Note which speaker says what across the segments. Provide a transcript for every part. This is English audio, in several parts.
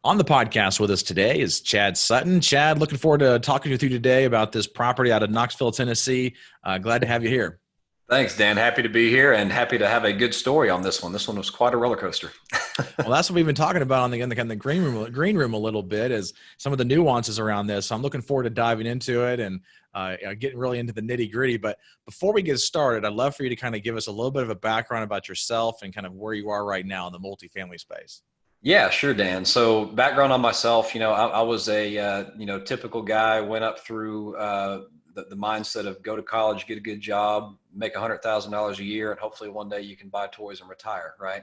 Speaker 1: On the podcast with us today is Chad Sutton. Chad, looking forward to talking with you today about this property out of Knoxville, Tennessee. Glad to have you here.
Speaker 2: Thanks, Dan. Happy to be here and happy to have a good story on this one. This one was quite a roller coaster.
Speaker 1: Well, that's what we've been talking about on the green room a little bit, is some of the nuances around this. So I'm looking forward to diving into it and getting really into the nitty gritty. But before we get started, I'd love for you to kind of give us a little bit of a background about yourself and kind of where you are right now in the multifamily space.
Speaker 2: Yeah, sure, Dan. So background on myself, I was a, typical guy, went up through the mindset of go to college, get a good job, make $100,000 a year, and hopefully one day you can buy toys and retire, right?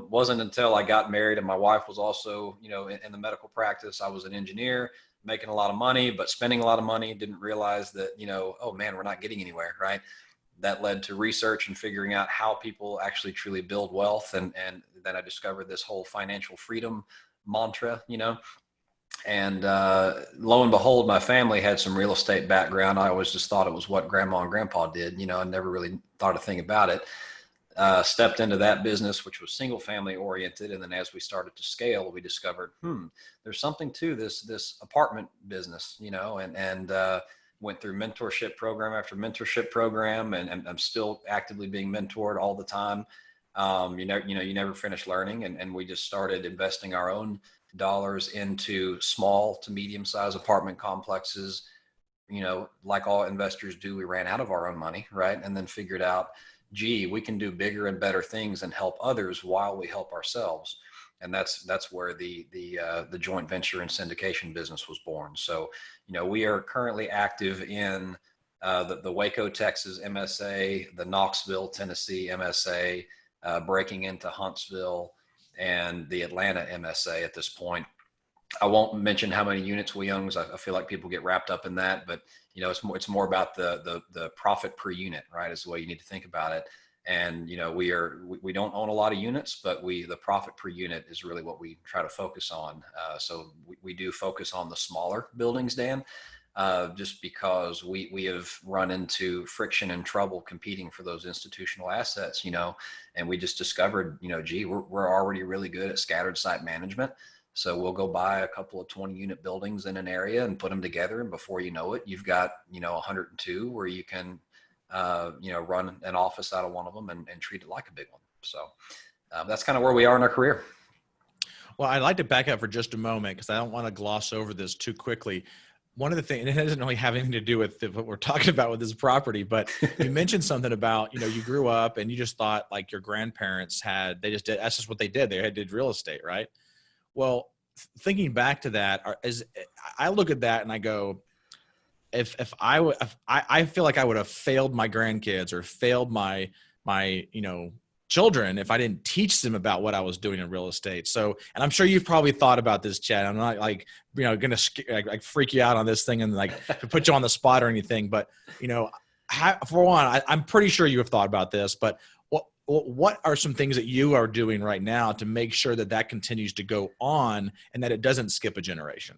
Speaker 2: Wasn't until I got married and my wife was also, in the medical practice. I was an engineer making a lot of money, but spending a lot of money, didn't realize that, oh man, we're not getting anywhere, right? That led to research and figuring out how people actually truly build wealth. And then I discovered this whole financial freedom mantra, and lo and behold, my family had some real estate background. I always just thought it was what grandma and grandpa did. I never really thought a thing about it. Stepped into that business, which was single family oriented. And then as we started to scale, we discovered, there's something to this apartment business, and went through mentorship program after mentorship program, and I'm still actively being mentored all the time. You never finish learning, and we just started investing our own dollars into small to medium sized apartment complexes. Like all investors do, we ran out of our own money, right? And then figured out, gee, we can do bigger and better things and help others while we help ourselves. And that's where the joint venture and syndication business was born. So, we are currently active in the Waco, Texas MSA, the Knoxville, Tennessee MSA, breaking into Huntsville and the Atlanta MSA at this point. I won't mention how many units we own, because I feel like people get wrapped up in that, but it's more about the profit per unit, right? Is the way you need to think about it. And we don't own a lot of units, but the profit per unit is really what we try to focus on. So we do focus on the smaller buildings, Dan, just because we have run into friction and trouble competing for those institutional assets, and we just discovered, gee, we're already really good at scattered site management. So we'll go buy a couple of 20-unit buildings in an area and put them together. And before you know it, you've got, 102 where you can, run an office out of one of them and treat it like a big one. So that's kind of where we are in our career.
Speaker 1: Well, I'd like to back up for just a moment because I don't want to gloss over this too quickly. One of the things, and it doesn't really have anything to do with what we're talking about with this property, but you mentioned something about, you grew up and you just thought like your grandparents that's just what they did. They did real estate, right? Well, thinking back to that, I look at that and I go, if I feel like I would have failed my grandkids or failed my children if I didn't teach them about what I was doing in real estate. So, and I'm sure you've probably thought about this, Chad. I'm not going to freak you out on this thing and to put you on the spot or anything, but for one, I'm pretty sure you have thought about this, but what are some things that you are doing right now to make sure that continues to go on and that it doesn't skip a generation?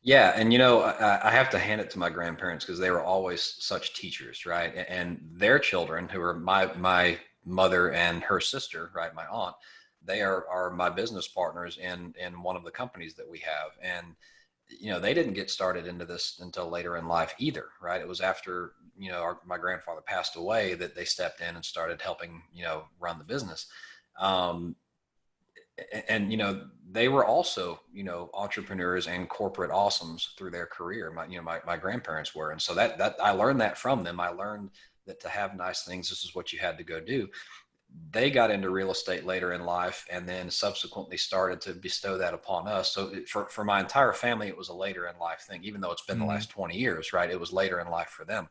Speaker 2: Yeah. And, I have to hand it to my grandparents because they were always such teachers, right? And their children, who are my mother and her sister, right, my aunt, they are my business partners in one of the companies that we have. And, they didn't get started into this until later in life either, right? It was after, my grandfather passed away that they stepped in and started helping, run the business. And they were also, entrepreneurs and corporate awesomes through their career. My grandparents were. And so that I learned that from them. I learned that to have nice things, this is what you had to go do. They got into real estate later in life and then subsequently started to bestow that upon us. So for my entire family, it was a later in life thing, even though it's been the last 20 years, right? It was later in life for them.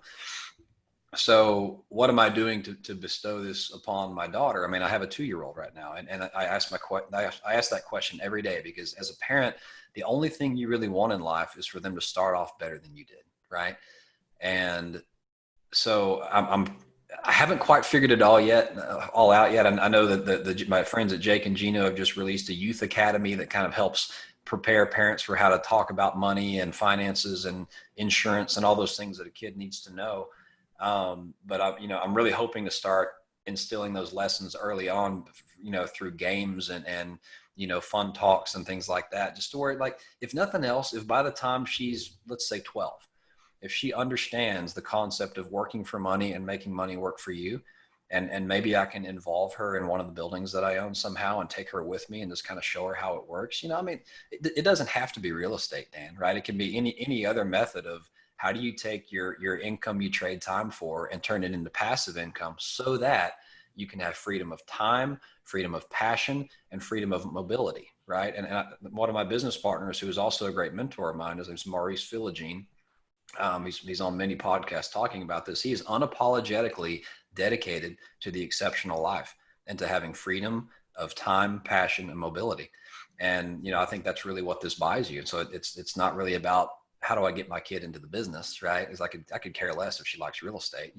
Speaker 2: So what am I doing to bestow this upon my daughter? I mean, I have a 2-year-old right now, and I ask that question every day, because as a parent, the only thing you really want in life is for them to start off better than you did, right? And so I haven't quite figured it all out yet. And I know that my friends at Jake and Gino have just released a youth academy that kind of helps prepare parents for how to talk about money and finances and insurance and all those things that a kid needs to know. But I'm really hoping to start instilling those lessons early on, through games and fun talks and things like that, just to where, like, if nothing else, if by the time she's, let's say 12, if she understands the concept of working for money and making money work for you, and maybe I can involve her in one of the buildings that I own somehow and take her with me and just kind of show her how it works. I mean, it doesn't have to be real estate, Dan, right? It can be any other method of how do you take your income you trade time for and turn it into passive income so that you can have freedom of time, freedom of passion, and freedom of mobility, right? And one of my business partners, who is also a great mentor of mine, his name's Maurice Philogene. He's on many podcasts talking about this. He is unapologetically dedicated to the exceptional life and to having freedom of time, passion, and mobility. And, I think that's really what this buys you. So it's not really about how do I get my kid into the business, right? Because I could care less if she likes real estate,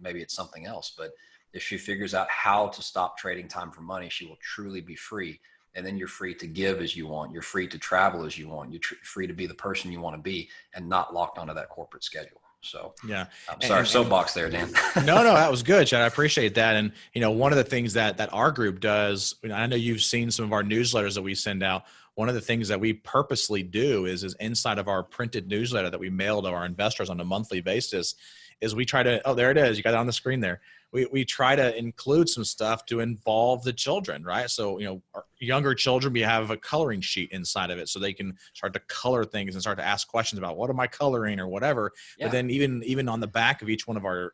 Speaker 2: maybe it's something else. But if she figures out how to stop trading time for money, she will truly be free. And then you're free to give as you want. You're free to travel as you want. You're free to be the person you want to be and not locked onto that corporate schedule. So
Speaker 1: yeah,
Speaker 2: I'm sorry, soapbox there, Dan.
Speaker 1: No, that was good, Chad. I appreciate that. And, one of the things that our group does, I know you've seen some of our newsletters that we send out. One of the things that we purposely do is inside of our printed newsletter that we mail to our investors on a monthly basis is we try to, oh, there it is. You got it on the screen there. We try to include some stuff to involve the children, right? So, our younger children, we have a coloring sheet inside of it so they can start to color things and start to ask questions about what am I coloring or whatever. Yeah. But then even on the back of each one of our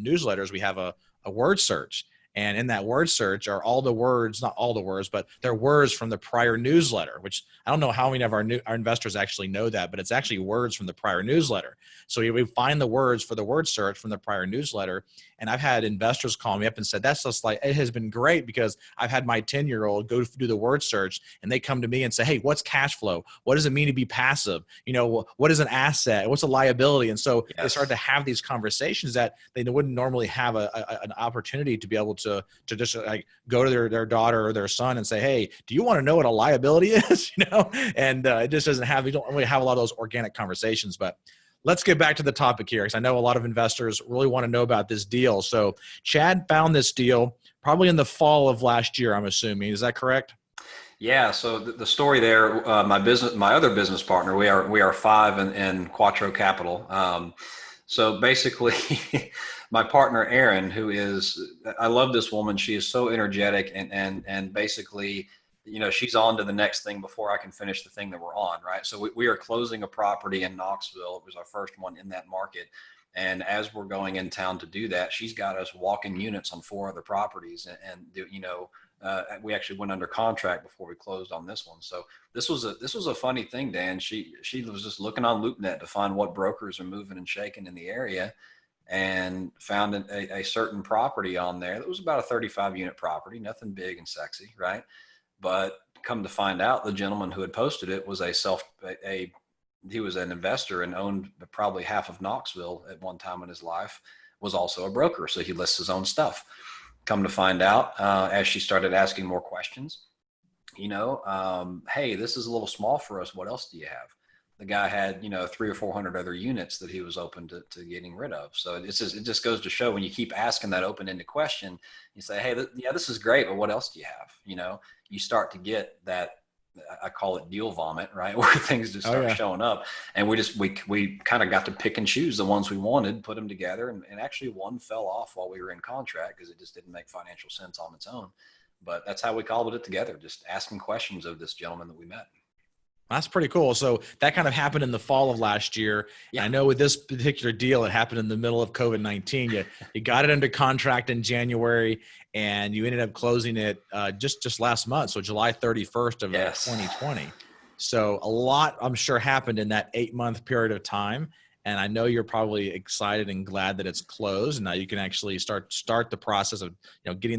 Speaker 1: newsletters, we have a word search. And in that word search are all the words, not all the words, but they're words from the prior newsletter, which I don't know how many of our investors actually know that, but it's actually words from the prior newsletter. So we find the words for the word search from the prior newsletter. And I've had investors call me up and said, that's just like, it has been great because I've had my 10-year-old go do the word search and they come to me and say, hey, what's cash flow? What does it mean to be passive? What is an asset? What's a liability? And so They start to have these conversations that they wouldn't normally have an opportunity to be able to just like go to their daughter or their son and say, hey, do you want to know what a liability is? And it just doesn't have, we don't really have a lot of those organic conversations. But let's get back to the topic here, because I know a lot of investors really want to know about this deal. So Chad found this deal probably in the fall of last year, I'm assuming. Is that correct?
Speaker 2: Yeah. So the story there, my other business partner, we are five in Quattro Capital. So basically, my partner Erin, I love this woman. She is so energetic and basically, she's on to the next thing before I can finish the thing that we're on, right? So we are closing a property in Knoxville. It was our first one in that market. And as we're going in town to do that, she's got us walking units on 4 other properties. And we actually went under contract before we closed on this one. So this was a funny thing, Dan. She was just looking on LoopNet to find what brokers are moving and shaking in the area, and found a certain property on there that was about a 35 unit property, nothing big and sexy, right? But come to find out, the gentleman who had posted it was he was an investor and owned probably half of Knoxville at one time in his life, was also a broker. So he lists his own stuff. Come to find out, as she started asking more questions, hey, this is a little small for us. What else do you have? The guy had, 300 or 400 other units that he was open to getting rid of. So it just goes to show, when you keep asking that open-ended question, you say, hey, this is great, but what else do you have? You start to get that, I call it deal vomit, right? Where things just start showing up, and we kind of got to pick and choose the ones we wanted, put them together, and actually one fell off while we were in contract because it just didn't make financial sense on its own. But that's how we cobbled it together, just asking questions of this gentleman that we met.
Speaker 1: That's pretty cool. So that kind of happened in the fall of last year. Yeah. I know with this particular deal, it happened in the middle of COVID-19. You got it under contract in January, and you ended up closing it just last month, so July 31st of 2020. So a lot, I'm sure, happened in that 8-month period of time. And I know you're probably excited and glad that it's closed. And now you can actually start the process of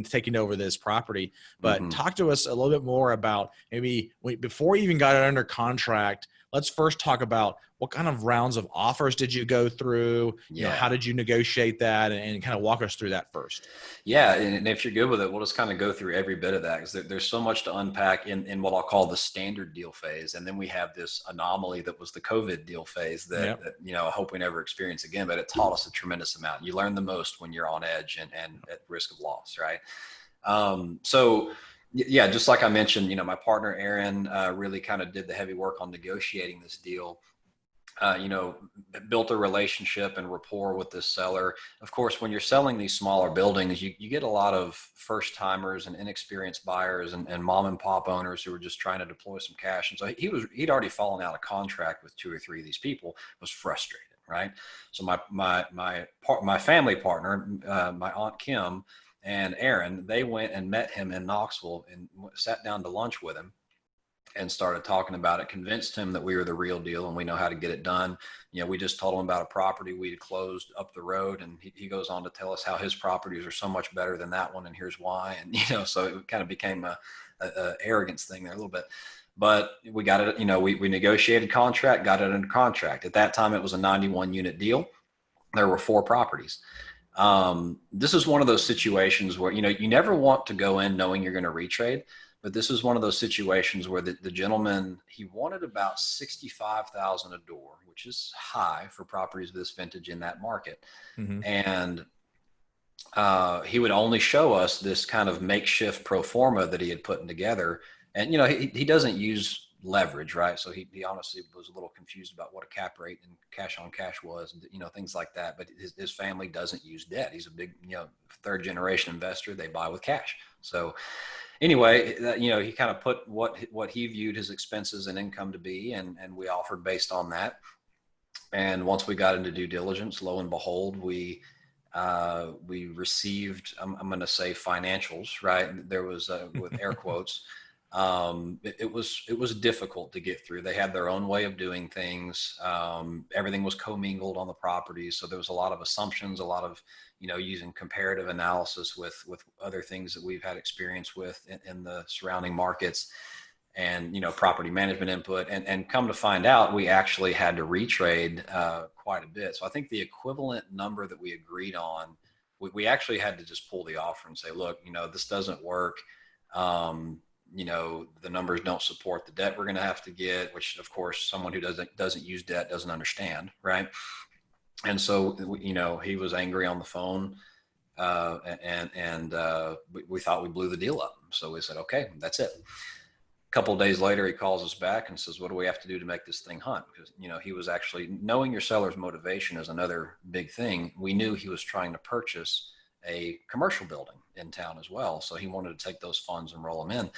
Speaker 1: taking over this property. But talk to us a little bit more about maybe before you even got it under contract. Let's first talk about what kind of rounds of offers did you go through? How did you negotiate that, and kind of walk us through that first?
Speaker 2: Yeah, and if you're good with it, we'll just kind of go through every bit of that, because there's so much to unpack in what I'll call the standard deal phase, and then we have this anomaly that was the COVID deal phase that I hope we never experience again. But it taught us a tremendous amount. You learn the most when you're on edge and at risk of loss, right? So Yeah, just like I mentioned, my partner Aaron really kind of did the heavy work on negotiating this deal. You know, built a relationship and rapport with this seller. Of course, when you're selling these smaller buildings, you get a lot of first timers and inexperienced buyers and mom and pop owners who are just trying to deploy some cash. And so he'd already fallen out of contract with two or three of these people, was frustrated, right? So my family partner, my aunt Kim and Aaron, they went and met him in Knoxville and sat down to lunch with him and started talking about it, convinced him that we were the real deal and we know how to get it done. We just told him about a property we had closed up the road, and he goes on to tell us how his properties are so much better than that one, and here's why. And, so it kind of became a arrogance thing there a little bit. But we got it, we negotiated contract, got it under contract. At that time, it was a 91 unit deal. There were 4 properties. This is one of those situations where, you never want to go in knowing you're going to retrade. But this is one of those situations where the gentleman, he wanted about $65,000 a door, which is high for properties of this vintage in that market. Mm-hmm. And he would only show us this kind of makeshift pro forma that he had put together. And, he doesn't use leverage, right? So he honestly was a little confused about what a cap rate and cash on cash was, and, things like that. But his family doesn't use debt. He's a big, 3rd generation investor. They buy with cash. So anyway, he kind of put what he viewed his expenses and income to be, and we offered based on that. And once we got into due diligence, lo and behold, we received, I'm going to say financials, right? There was with air quotes. It was difficult to get through. They had their own way of doing things. Everything was commingled on the properties. So there was a lot of assumptions, a lot of, using comparative analysis with other things that we've had experience with in the surrounding markets, and, property management input, and come to find out, we actually had to retrade quite a bit. So I think the equivalent number that we agreed on, we actually had to just pull the offer and say, look, this doesn't work. The numbers don't support the debt we're going to have to get, which of course someone who doesn't use debt doesn't understand. Right. And so, he was angry on the phone, and we thought we blew the deal up. So we said, okay, that's it. A couple of days later, he calls us back and says, what do we have to do to make this thing hunt? Because, he was actually, knowing your seller's motivation is another big thing. We knew he was trying to purchase a commercial building in town as well. So he wanted to take those funds and roll them in.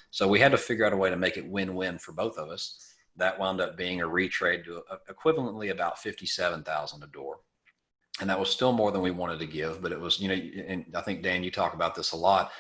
Speaker 2: So we had to figure out a way to make it win-win for both of us. That wound up being a retrade to equivalently about $57,000 a door. And that was still more than we wanted to give, but it was, and I think, Dan, you talk about this a lot.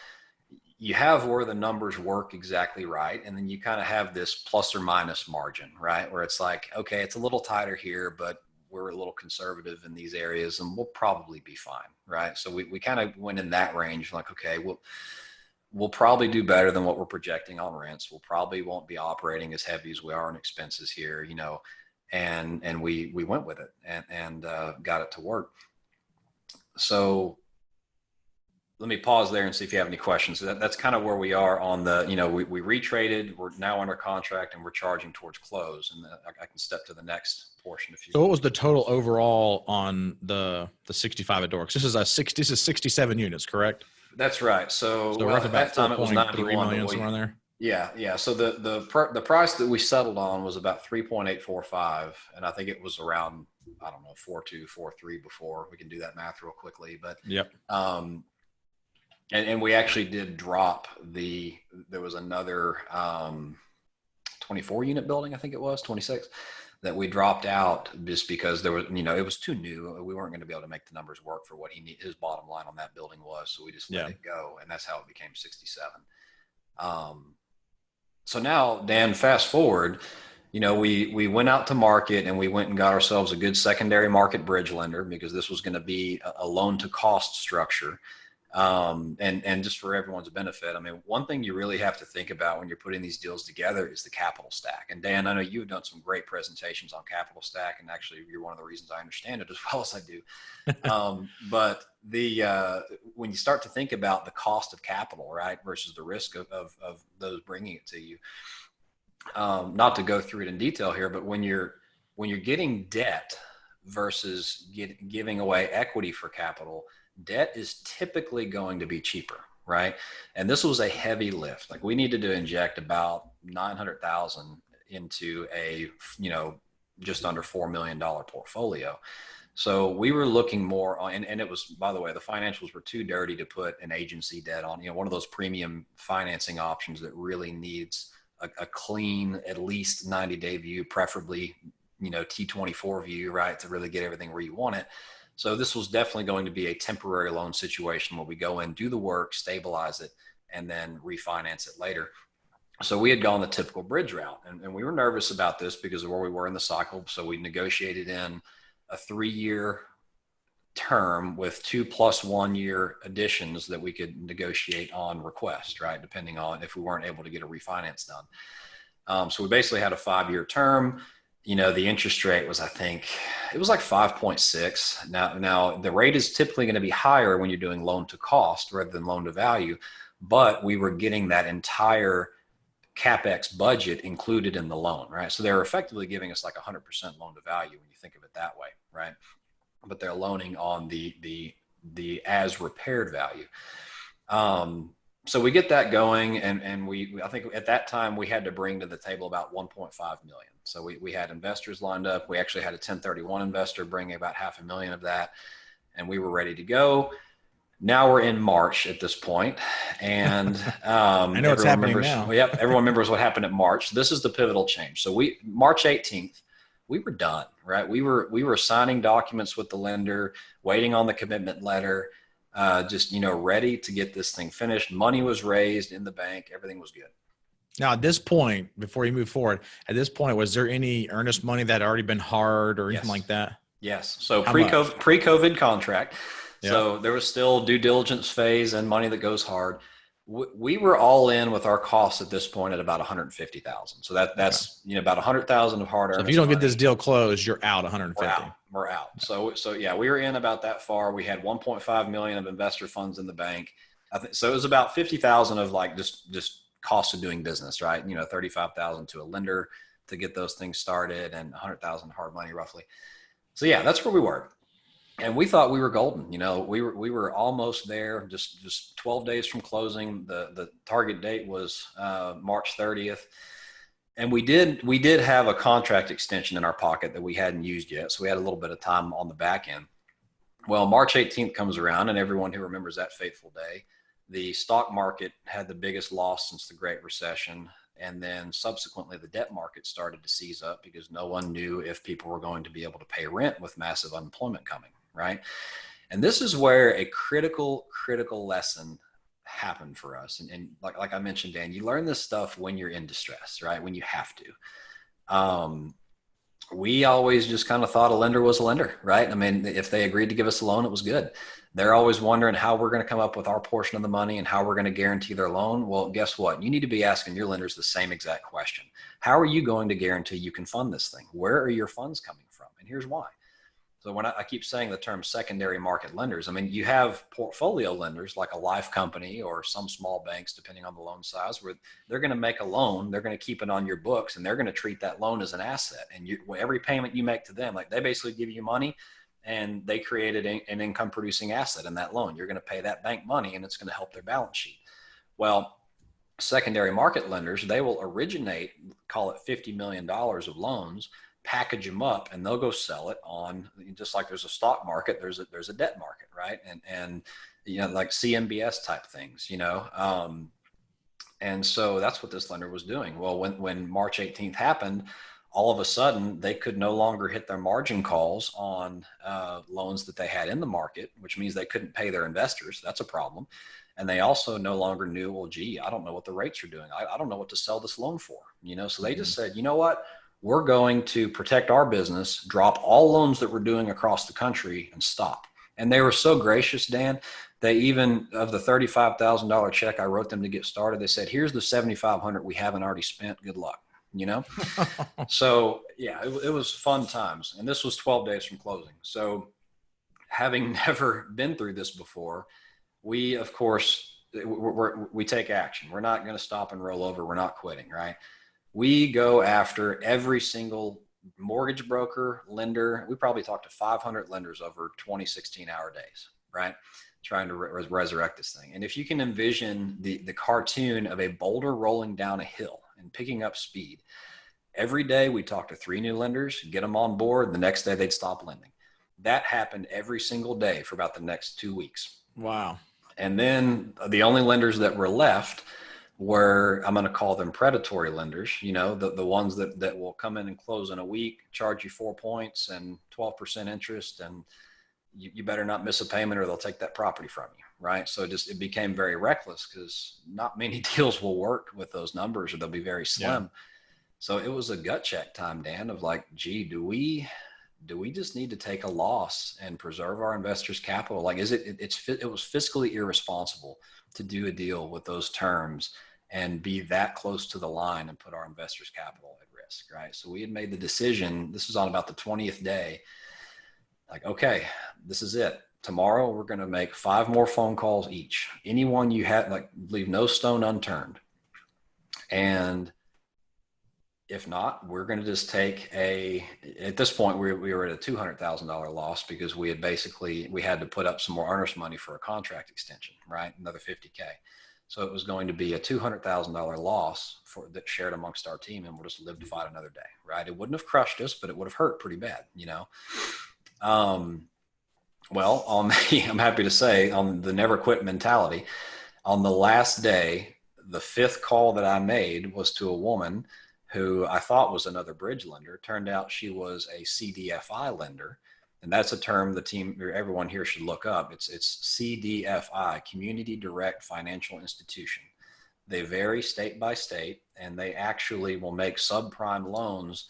Speaker 2: You have where the numbers work exactly right. And then you kind of have this plus or minus margin, right? Where it's like, okay, it's a little tighter here, but we're a little conservative in these areas and we'll probably be fine. Right. So we kind of went in that range, like, okay, we'll probably do better than what we're projecting on rents. We'll probably won't be operating as heavy as we are in expenses here, and we went with it and got it to work. So let me pause there and see if you have any questions. So that's kind of where we are on the, we retraded, we're now under contract and we're charging towards close. And I can step to the next portion.
Speaker 1: So what was the total overall on the 65 a door? Because this is 67 units, correct?
Speaker 2: That's right. So at that time it was 91 million, somewhere in there. Yeah. So the price that we settled on was about 3.845, and I think it was around, I don't know, 4.2, 4.3 before. We can do that math real quickly, but
Speaker 1: yep.
Speaker 2: And we actually did drop there was another 24 unit building, I think it was 26, that we dropped out just because there was, it was too new. We weren't going to be able to make the numbers work for what his bottom line on that building was. So we just let it go. And that's how it became 67. So now, Dan, fast forward, we went out to market and we went and got ourselves a good secondary market bridge lender, because this was going to be a loan to cost structure. And just for everyone's benefit, I mean, one thing you really have to think about when you're putting these deals together is the capital stack. And Dan, I know you've done some great presentations on capital stack, and actually you're one of the reasons I understand it as well as I do. But when you start to think about the cost of capital, right, versus the risk of those bringing it to you, not to go through it in detail here, but when you're getting debt versus giving away equity for capital, debt is typically going to be cheaper, right? And this was a heavy lift. Like we needed to inject about 900,000 into a, just under $4 million portfolio. So we were looking more on, and it was, by the way, the financials were too dirty to put an agency debt on, one of those premium financing options that really needs a clean, at least 90-day view, preferably, T24 view, right, to really get everything where you want it. So this was definitely going to be a temporary loan situation where we go in, do the work, stabilize it, and then refinance it later. So we had gone the typical bridge route, and we were nervous about this because of where we were in the cycle. So we negotiated in a 3-year term with 2 + 1 year additions that we could negotiate on request, right? Depending on if we weren't able to get a refinance done. So we basically had a 5-year term. The interest rate was, I think it was like 5.6. Now the rate is typically going to be higher when you're doing loan to cost rather than loan to value, but we were getting that entire CapEx budget included in the loan, right? So they're effectively giving us like 100% loan to value when you think of it that way, right? But they're loaning on the as repaired value. So we get that going, and I think at that time we had to bring to the table about 1.5 million. So we had investors lined up. We actually had a 1031 investor bringing about $500,000 of that, and we were ready to go. Now we're in March at this point, and
Speaker 1: I know what's happening now.
Speaker 2: Well, yep, everyone remembers what happened at March. This is the pivotal change. So March 18th, we were done, right? We were signing documents with the lender, waiting on the commitment letter, just ready to get this thing finished. Money was raised in the bank, everything was good.
Speaker 1: Now, at this point, before you move forward, was there any earnest money that had already been hard or anything like that?
Speaker 2: Yes. So pre-COVID contract. Yep. So there was still due diligence phase and money that goes hard. We were all in with our costs at this point at about 150,000. So that's about 100,000 of hard earned.
Speaker 1: So if you don't get this deal closed, you're out 150.
Speaker 2: We're out. So yeah, we were in about that far. We had 1.5 million of investor funds in the bank. So it was about 50,000 of like just cost of doing business, right? 35,000 to a lender to get those things started, and 100,000 hard money roughly. So yeah, that's where we were. And we thought we were golden. We were almost there, just 12 days from closing. The target date was March 30th. And we did have a contract extension in our pocket that we hadn't used yet. So we had a little bit of time on the back end. Well, March 18th comes around, and everyone who remembers that fateful day, the stock market had the biggest loss since the Great Recession. And then subsequently, the debt market started to seize up because no one knew if people were going to be able to pay rent with massive unemployment coming. Right. And this is where a critical lesson happened for us. And like I mentioned, Dan, you learn this stuff when you're in distress, right? When you have to. We always just kind of thought a lender was a lender, right? I mean, if they agreed to give us a loan, it was good. They're always wondering how we're going to come up with our portion of the money and how we're going to guarantee their loan. Well, guess what? You need to be asking your lenders the same exact question. How are you going to guarantee you can fund this thing? Where are your funds coming from? And here's why. So when I keep saying the term secondary market lenders, I mean, you have portfolio lenders like a life company or some small banks, depending on the loan size, where they're going to make a loan, they're going to keep it on your books, and they're going to treat that loan as an asset. And every payment you make to them, like they basically give you money and they created an income producing asset in that loan. You're going to pay that bank money and it's going to help their balance sheet. Well, secondary market lenders, they will originate, call it $50 million of loans, package them up, and they'll go sell it on, just like there's a stock market, there's a debt market, right? And like CMBS type things, and so that's what this lender was doing. Well, when March 18th happened, all of a sudden they could no longer hit their margin calls on loans that they had in the market, which means they couldn't pay their investors. That's a problem. And they also no longer knew, well, gee, I don't know what the rates are doing. I don't know what to sell this loan for, so they just said, you know what? We're going to protect our business, drop all loans that we're doing across the country, and stop. And they were so gracious, Dan, they even, of the $35,000 check I wrote them to get started, they said, here's the $7,500 we haven't already spent. Good luck, So yeah, it was fun times. And this was 12 days from closing. So having never been through this before, we, of course, we take action. We're not going to stop and roll over. We're not quitting, right? We go after every single mortgage broker, lender. We probably talked to 500 lenders over 20 16-hour days, right? trying to resurrect this thing. And if you can envision the cartoon of a boulder rolling down a hill and picking up speed, every day we talked to 3 new lenders, get them on board. The next day they'd stop lending. That happened every single day for about the next 2 weeks.
Speaker 1: Wow.
Speaker 2: And then the only lenders that were left were, I'm going to call them predatory lenders, you know, the ones that will come in and close in a week, charge you 4 points and 12% interest, and you better not miss a payment or they'll take that property from you, right? So it became very reckless because not many deals will work with those numbers, or they'll be very slim. Yeah. So it was a gut check time, Dan, of like, gee, do we just need to take a loss and preserve our investors' capital? Like, it was fiscally irresponsible to do a deal with those terms and be that close to the line and put our investors' capital at risk, right? So we had made the decision. This was on about the 20th day. Like, okay, this is it. Tomorrow we're going to make 5 more phone calls each. Anyone you had, like, leave no stone unturned. And if not, we're going to just take at this point, we were at a $200,000 loss because we had to put up some more earnest money for a contract extension, right? Another $50K. So it was going to be a $200,000 loss that shared amongst our team, and we'll just live to fight another day, right? It wouldn't have crushed us, but it would have hurt pretty bad, you know? Well, I'm happy to say, on the never quit mentality, on the last day, the 5th call that I made was to a woman who I thought was another bridge lender. Turned out she was a CDFI lender. And that's a term everyone here should look up. It's CDFI, Community Direct Financial Institution. They vary state by state, and they actually will make subprime loans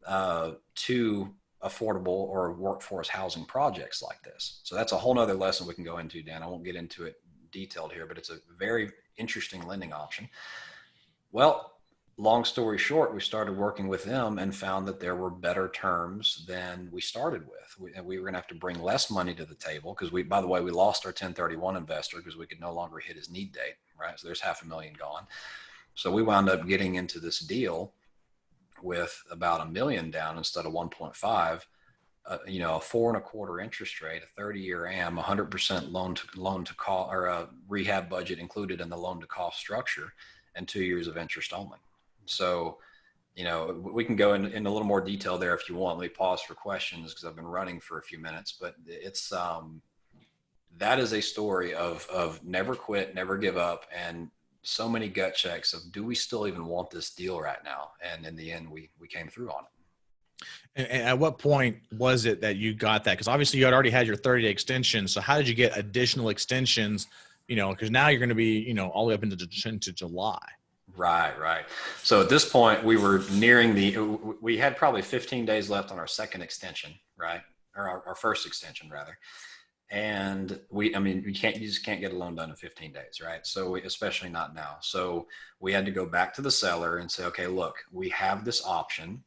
Speaker 2: to affordable or workforce housing projects like this. So that's a whole nother lesson we can go into, Dan. I won't get into it detailed here, but it's a very interesting lending option. Well, long story short, we started working with them and found that there were better terms than we started with. We were going to have to bring less money to the table because by the way, we lost our 1031 investor because we could no longer hit his need date, right? So there's $500,000 gone. So we wound up getting into this deal with about $1 million down instead of 1.5, a 4.25% interest rate, a 30-year AM, 100% loan to cost, or a rehab budget included in the loan to cost structure, and 2 years of interest only. So, we can go in a little more detail there if you want. Let me pause for questions because I've been running for a few minutes, but it's, that is a story of never quit, never give up, and so many gut checks of, do we still even want this deal right now? And in the end, we came through on it.
Speaker 1: And at what point was it that you got that? Because obviously you had already had your 30-day extension. So how did you get additional extensions? Because now you're going to be, all the way up into July.
Speaker 2: Right. So at this point, we were nearing we had probably 15 days left on our second extension, right? Or our first extension rather. And you just can't get a loan done in 15 days, right? So especially not now. So we had to go back to the seller and say, okay, look, we have this option,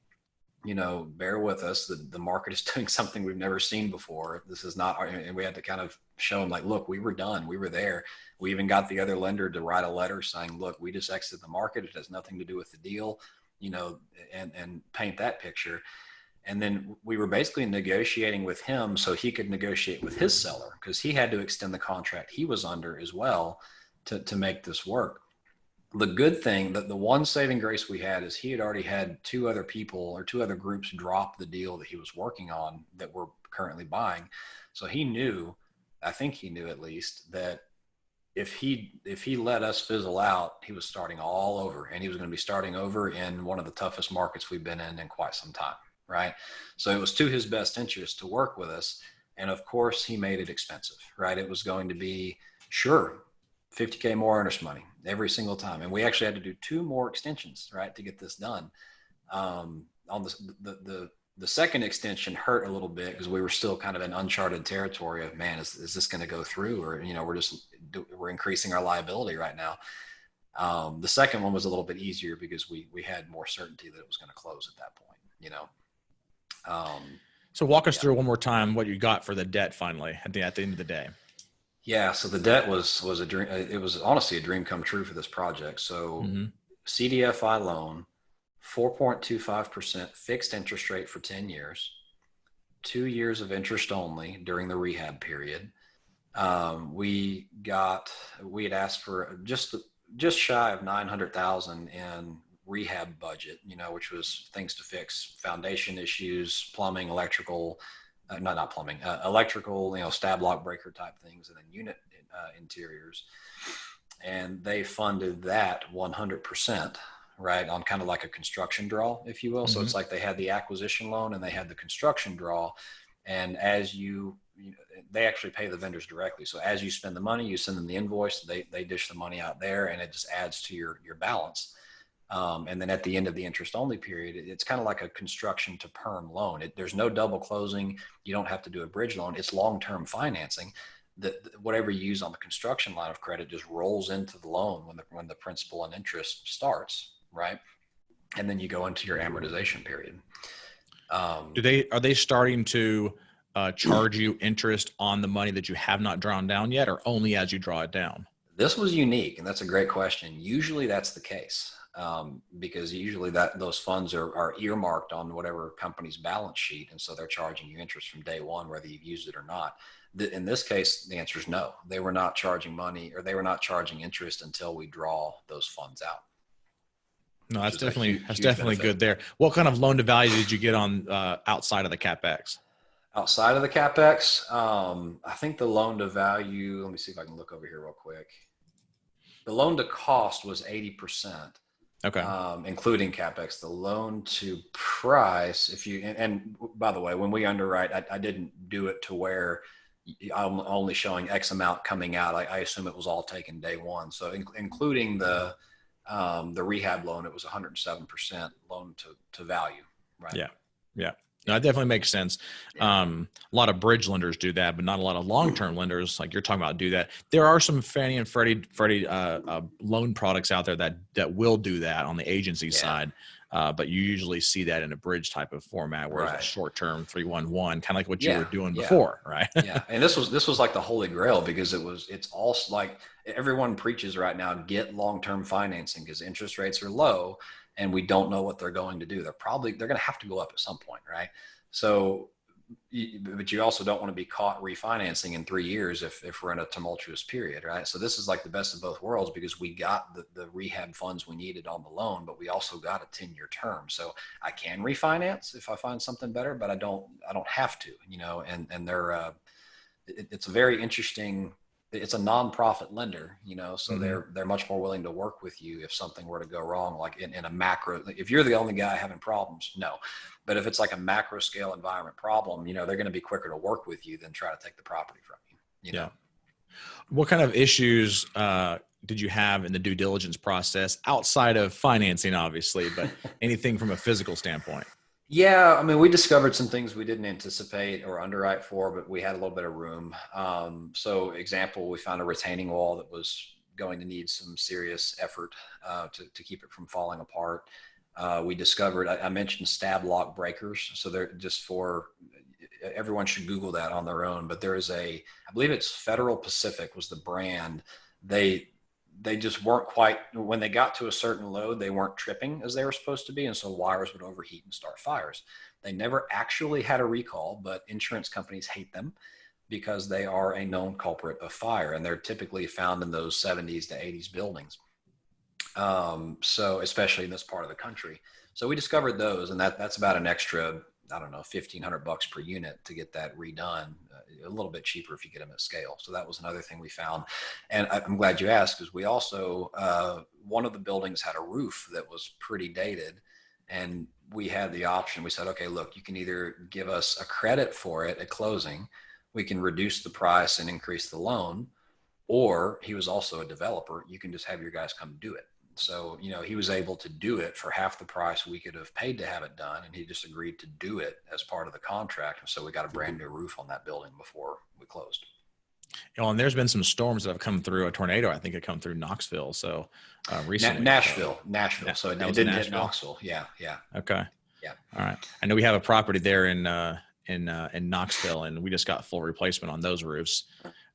Speaker 2: bear with us. The market is doing something we've never seen before. This is not, and we had to kind of show them like, look, we were done. We were there. We even got the other lender to write a letter saying, look, we just exited the market. It has nothing to do with the deal, and paint that picture. And then we were basically negotiating with him so he could negotiate with his seller because he had to extend the contract he was under as well to make this work. The good thing, that the one saving grace we had is he had already had 2 other groups drop the deal that he was working on that we're currently buying. So he knew, I think he knew at least, that if he let us fizzle out, he was starting all over, and he was going to be starting over in one of the toughest markets we've been in quite some time. Right. So it was to his best interest to work with us. And of course he made it expensive, right? It was going to be, sure, $50K more earnest money every single time. And we actually had to do 2 more extensions, right, to get this done. On the second extension hurt a little bit because we were still kind of in uncharted territory of, man, is this going to go through? Or, we're increasing our liability right now. The second one was a little bit easier because we had more certainty that it was going to close at that point,
Speaker 1: So walk us through one more time what you got for the debt finally at the end of the day.
Speaker 2: Yeah. So the debt was a dream. It was honestly a dream come true for this project. So CDFI loan, 4.25% fixed interest rate for 10 years, 2 years of interest only during the rehab period, We had asked for just shy of 900,000 in rehab budget, which was things to fix foundation issues, plumbing, electrical, not plumbing, electrical, stab lock breaker type things, and then unit interiors. And they funded that 100%, right, on kind of like a construction draw, if you will. So it's like they had the acquisition loan and they had the construction draw. And as they actually pay the vendors directly. So as you spend the money, you send them the invoice, they dish the money out there, and it just adds to your balance. And then at the end of the interest only period, it's kind of like a construction to perm loan. There's no double closing. You don't have to do a bridge loan. It's long-term financing. Whatever you use on the construction line of credit just rolls into the loan when the principal and interest starts, right? And then you go into your amortization period.
Speaker 1: Are they starting to charge you interest on the money that you have not drawn down yet, or only as you draw it down?
Speaker 2: This was unique, and that's a great question. Usually that's the case, because usually those funds are earmarked on whatever company's balance sheet, and so they're charging you interest from day one, whether you've used it or not. In this case, the answer is no. They were not charging money, or they were not charging interest until we draw those funds out.
Speaker 1: No, that's definitely good there. What kind of loan to value did you get on outside of the CapEx?
Speaker 2: Outside of the CapEx, I think the loan to value, let me see if I can look over here real quick. The loan to cost was 80%.
Speaker 1: Okay.
Speaker 2: Including CapEx. The loan to price, and by the way, when we underwrite, I didn't do it to where I'm only showing X amount coming out. I assume it was all taken day one. So including the rehab loan, it was 107% loan to value. Right.
Speaker 1: Yeah. Yeah. No, that definitely makes sense. A lot of bridge lenders do that, but not a lot of long-term lenders like you're talking about do that. There are some Fannie and Freddie loan products out there that will do that on the agency side. But you usually see that in a bridge type of format, where it's a short-term 3-1-1, kind of like what you were doing before, right?
Speaker 2: Yeah, and this was like the holy grail, because it's all like everyone preaches right now, get long-term financing because interest rates are low and we don't know what they're going to do. They're going to have to go up at some point, right? So, but you also don't want to be caught refinancing in 3 years if we're in a tumultuous period, right? So this is like the best of both worlds, because we got the rehab funds we needed on the loan, but we also got a 10-year term. So I can refinance if I find something better, but I don't have to, and they're, it's a very interesting, it's a nonprofit lender, so they're much more willing to work with you if something were to go wrong, like in a macro. If you're the only guy having problems, no. But if it's like a macro scale environment problem, they're going to be quicker to work with you than try to take the property from you. You know?
Speaker 1: What kind of issues did you have in the due diligence process outside of financing, obviously, but anything from a physical standpoint?
Speaker 2: Yeah, I mean, we discovered some things we didn't anticipate or underwrite for, but we had a little bit of room. So example, we found a retaining wall that was going to need some serious effort to keep it from falling apart. We discovered, I mentioned stab lock breakers. So they're just everyone should Google that on their own, but there is I believe it's Federal Pacific was the brand. They just weren't quite, when they got to a certain load, they weren't tripping as they were supposed to be. And so wires would overheat and start fires. They never actually had a recall, but insurance companies hate them because they are a known culprit of fire. And they're typically found in those 70s to 80s buildings. So especially in this part of the country. So we discovered those, and that's about an extra, I don't know, $1,500 per unit to get that redone. A little bit cheaper if you get them at scale. So that was another thing we found. And I'm glad you asked, because we also, one of the buildings had a roof that was pretty dated, and we had the option. We said, okay, look, you can either give us a credit for it at closing, we can reduce the price and increase the loan, or he was also a developer, you can just have your guys come do it. So, he was able to do it for half the price we could have paid to have it done. And he just agreed to do it as part of the contract. And so we got a brand new roof on that building before we closed.
Speaker 1: And there's been some storms that have come through. A tornado, I think, had come through Knoxville. So recently.
Speaker 2: Nashville.
Speaker 1: Yeah,
Speaker 2: so it didn't hit Knoxville. Yeah.
Speaker 1: Okay.
Speaker 2: Yeah.
Speaker 1: All right. I know we have a property there in Knoxville, and we just got full replacement on those roofs.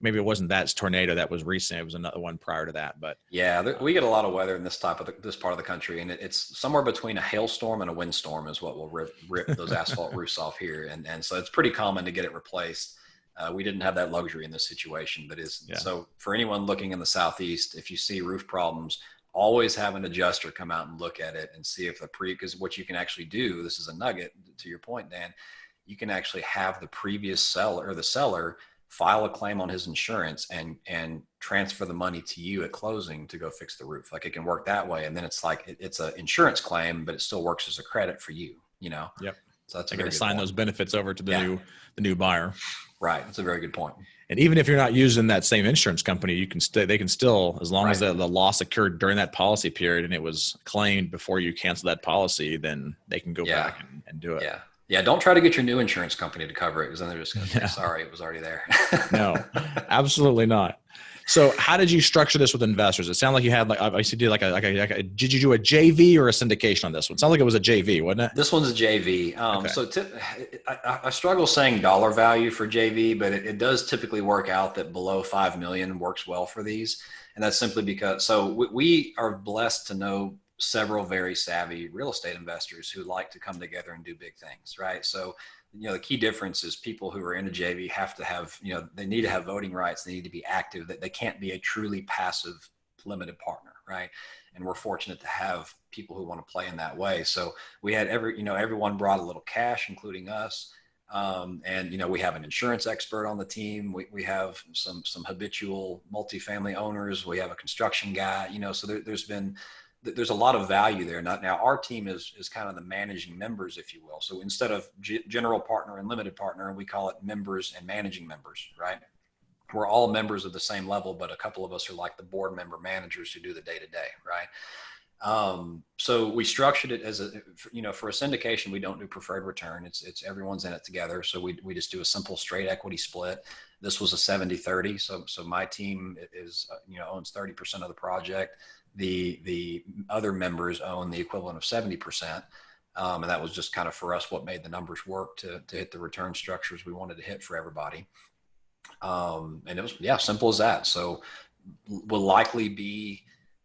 Speaker 1: Maybe it wasn't that tornado that was recent. It was another one prior to that, but
Speaker 2: we get a lot of weather in this part of the country, and it's somewhere between a hailstorm and a windstorm is what will rip those asphalt roofs off here. And so it's pretty common to get it replaced. We didn't have that luxury in this situation, but
Speaker 1: Yeah.
Speaker 2: so for anyone looking in the Southeast, if you see roof problems, always have an adjuster come out and look at it and see if because what you can actually do, this is a nugget to your point, Dan, you can actually have the previous seller or the seller file a claim on his insurance and transfer the money to you at closing to go fix the roof. Like it can work that way. And then it's like, it's an insurance claim, but it still works as a credit for you, you know?
Speaker 1: Yep.
Speaker 2: So that's
Speaker 1: I can assign those benefits over to the new buyer.
Speaker 2: Right. That's a very good point.
Speaker 1: And even if you're not using that same insurance company, you can they can still, as long as the loss occurred during that policy period and it was claimed before you cancel that policy, then they can go back and do it.
Speaker 2: Yeah. Yeah. Don't try to get your new insurance company to cover it, because then they're just going to say, sorry, it was already there.
Speaker 1: No, absolutely not. So how did you structure this with investors? It sounded like you had obviously did did you do a JV or a syndication on this one? It sounded like it was a JV, wasn't it?
Speaker 2: This one's a JV. Okay. So I struggle saying dollar value for JV, but it does typically work out that below 5 million works well for these. And that's simply because, we are blessed to know several very savvy real estate investors who like to come together and do big things, right? So, the key difference is people who are in a JV have to have, they need to have voting rights. They need to be active. That they can't be a truly passive limited partner, right? And we're fortunate to have people who want to play in that way. So we had everyone brought a little cash, including us. And we have an insurance expert on the team. We have some habitual multifamily owners. We have a construction guy, so there's a lot of value there. Now our team is kind of the managing members, if you will. So instead of general partner and limited partner, we call it members and managing members, right? We're all members of the same level, but a couple of us are like the board member managers who do the day-to-day, right? So we structured it as for a syndication, we don't do preferred return. It's everyone's in it together. So we just do a simple straight equity split. This was a 70-30. So my team is, owns 30% of the project. The other members own the equivalent of 70%. And that was just kind of for us what made the numbers work to hit the return structures we wanted to hit for everybody. And it was, simple as that. So will likely be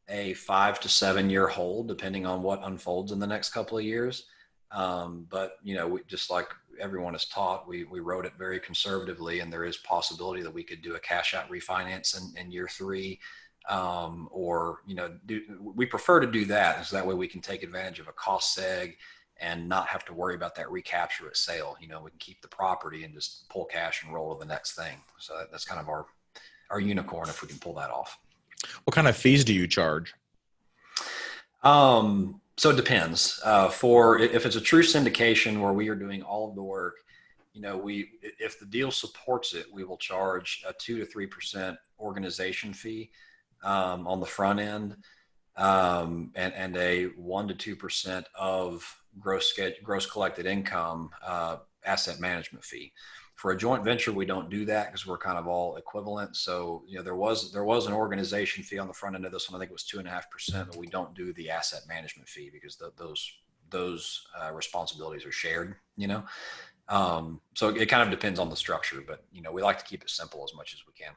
Speaker 2: a 5 to 7 year hold, depending on what unfolds in the next couple of years. But we, just like everyone is taught, we wrote it very conservatively, and there is possibility that we could do a cash out refinance in year 3. Or, we prefer to do that, so that way we can take advantage of a cost seg and not have to worry about that recapture at sale. We can keep the property and just pull cash and roll to the next thing. So that's kind of our unicorn, if we can pull that off.
Speaker 1: What kind of fees do you charge?
Speaker 2: So it depends. If it's a true syndication where we are doing all of the work, if the deal supports it, we will charge a 2 to 3% organization fee on the front end, and a 1 to 2% of gross collected income asset management fee. For a joint venture, we don't do that because we're kind of all equivalent. So there was an organization fee on the front end of this one. I think it was 2.5%, but we don't do the asset management fee because those responsibilities are shared. So it kind of depends on the structure, but we like to keep it simple as much as we can.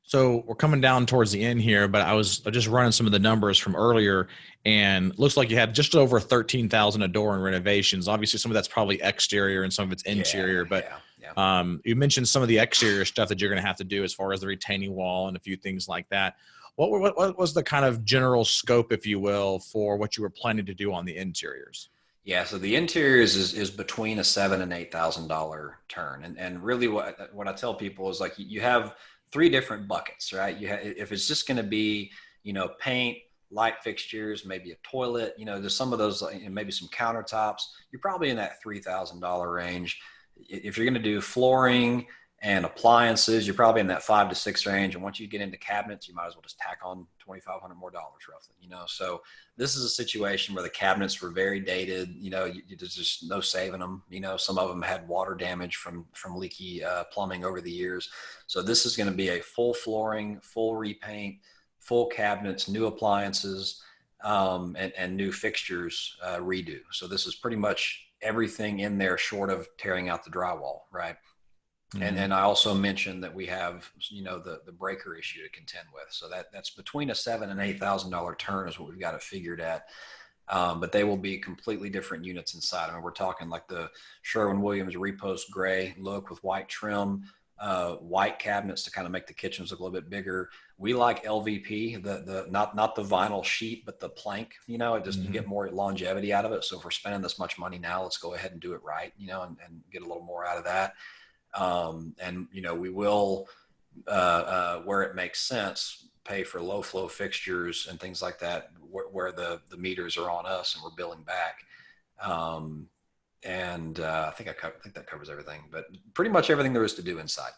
Speaker 1: So we're coming down towards the end here, but I was just running some of the numbers from earlier, and looks like you had just over 13,000 a door in renovations. Obviously, some of that's probably exterior and some of it's interior, but you mentioned some of the exterior stuff that you're going to have to do as far as the retaining wall and a few things like that. What was the kind of general scope, if you will, for what you were planning to do on the interiors? Yeah,
Speaker 2: so the interiors is between a $7,000 and $8,000 turn, and really what I tell people is, like, you have 3 different buckets, right? If it's just going to be, paint, light fixtures, maybe a toilet, there's some of those, maybe some countertops, you're probably in that $3,000 range. If you're going to do flooring and appliances, you're probably in that 5 to 6 range. And once you get into cabinets, you might as well just tack on $2,500 more roughly, So this is a situation where the cabinets were very dated, there's just no saving them. Some of them had water damage from leaky plumbing over the years. So this is going to be a full flooring, full repaint, full cabinets, new appliances, and new fixtures redo. So this is pretty much everything in there short of tearing out the drywall, right? Mm-hmm. And I also mentioned that we have, the breaker issue to contend with. So that's between a $7,000 and $8,000 turn is what we've got it figured at. But they will be completely different units inside. I mean, we're talking like the Sherwin-Williams repost gray look with white trim, white cabinets to kind of make the kitchens look a little bit bigger. We like LVP, the not the vinyl sheet, but the plank, you know, it just, you get more longevity out of it. So if we're spending this much money now, let's go ahead and do it right, you know, and get a little more out of that. And, you know, we will, where it makes sense, pay for low flow fixtures and things like that, where the meters are on us and we're billing back. I think that covers everything, but pretty much everything there is to do inside.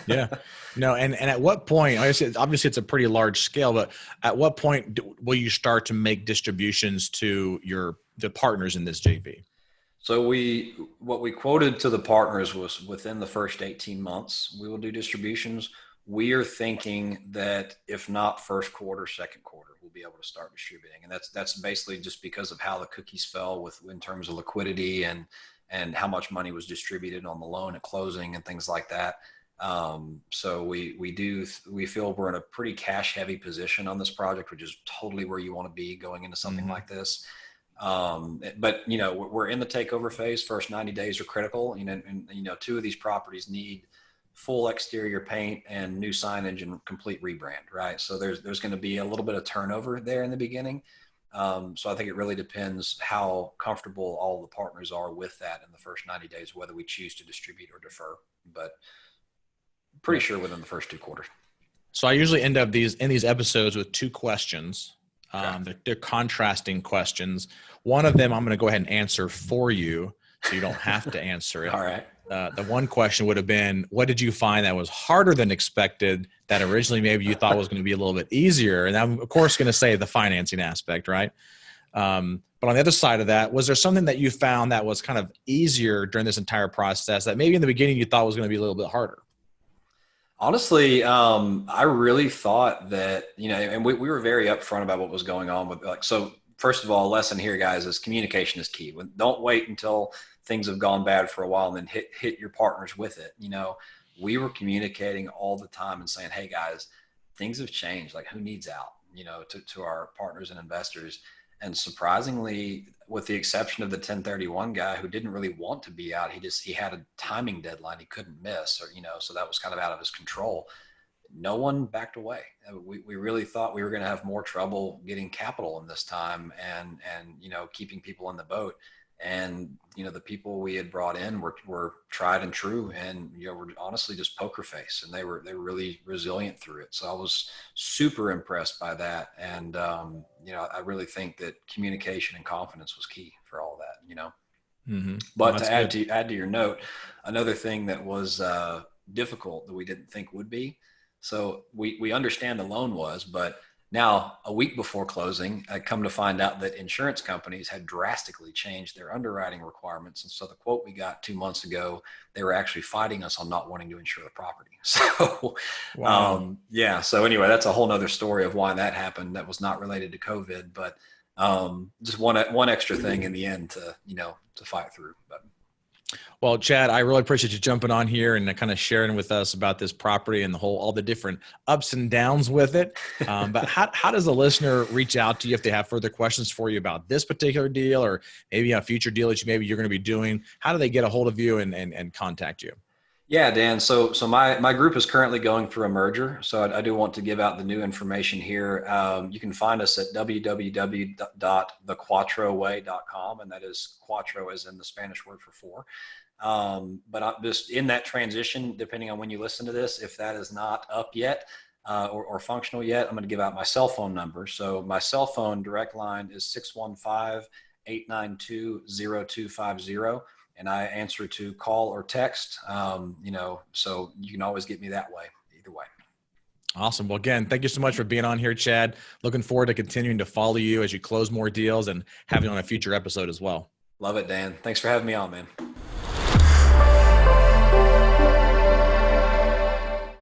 Speaker 1: Yeah, no. And at what point, obviously it's a pretty large scale, but at what point will you start to make distributions to the partners in this JV?
Speaker 2: So what we quoted to the partners was within the first 18 months, we will do distributions. We are thinking that if not first quarter, second quarter, we'll be able to start distributing. And that's basically just because of how the cookies fell in terms of liquidity and how much money was distributed on the loan at closing and things like that. So we feel we're in a pretty cash heavy position on this project, which is totally where you want to be going into something like this. But you know, we're in the takeover phase. First 90 days are critical. And you know, 2 of these properties need full exterior paint and new signage and complete rebrand, right? So there's going to be a little bit of turnover there in the beginning. So I think it really depends how comfortable all the partners are with that in the first 90 days, whether we choose to distribute or defer, but pretty sure within the first 2 quarters.
Speaker 1: So I usually end up in these episodes with 2 questions. They're contrasting questions. One of them I'm going to go ahead and answer for you, so you don't have to answer it.
Speaker 2: All right.
Speaker 1: The one question would have been, what did you find that was harder than expected that originally maybe you thought was going to be a little bit easier? And I'm, of course, going to say the financing aspect, right? But on the other side of that, was there something that you found that was kind of easier during this entire process that maybe in the beginning you thought was going to be a little bit harder?
Speaker 2: Honestly, I really thought that, you know, and we were very upfront about what was going on with, like, so first of all, a lesson here, guys, is communication is key. Don't wait until things have gone bad for a while and then hit your partners with it. You know, we were communicating all the time and saying, hey guys, things have changed. Like, who needs out, you know, to our partners and investors. And surprisingly, with the exception of the 1031 guy who didn't really want to be out, he had a timing deadline he couldn't miss, or, you know, so that was kind of out of his control. No one backed away. We really thought we were going to have more trouble getting capital in this time and, you know, keeping people in the boat. And, you know, the people we had brought in were tried and true, and, you know, were honestly just poker face, and they were really resilient through it. So I was super impressed by that. And, you know, I really think that communication and confidence was key for all that, you know. Mm-hmm. But well, to add to your note, another thing that was difficult that we didn't think would be, so we understand the loan was, but now a week before closing, I come to find out that insurance companies had drastically changed their underwriting requirements. And so the quote we got 2 months ago, they were actually fighting us on not wanting to insure the property. So, wow. Yeah. So anyway, that's a whole nother story of why that happened. That was not related to COVID, but just one extra thing in the end to, you know, to fight through. But.
Speaker 1: Well, Chad, I really appreciate you jumping on here and kind of sharing with us about this property and all the different ups and downs with it. But how does a listener reach out to you if they have further questions for you about this particular deal, or maybe a future deal that you're going to be doing? How do they get a hold of you and contact you?
Speaker 2: Yeah, Dan. So my group is currently going through a merger. So I do want to give out the new information here. You can find us at www.thequattroway.com, and that is Quattro as in the Spanish word for 4. But I'm just in that transition, depending on when you listen to this, if that is not up yet or functional yet, I'm going to give out my cell phone number. So my cell phone direct line is 615-892-0250. And I answer to call or text, you know, so you can always get me that way, either way.
Speaker 1: Awesome. Well, again, thank you so much for being on here, Chad. Looking forward to continuing to follow you as you close more deals and having you on a future episode as well.
Speaker 2: Love it, Dan. Thanks for having me on, man.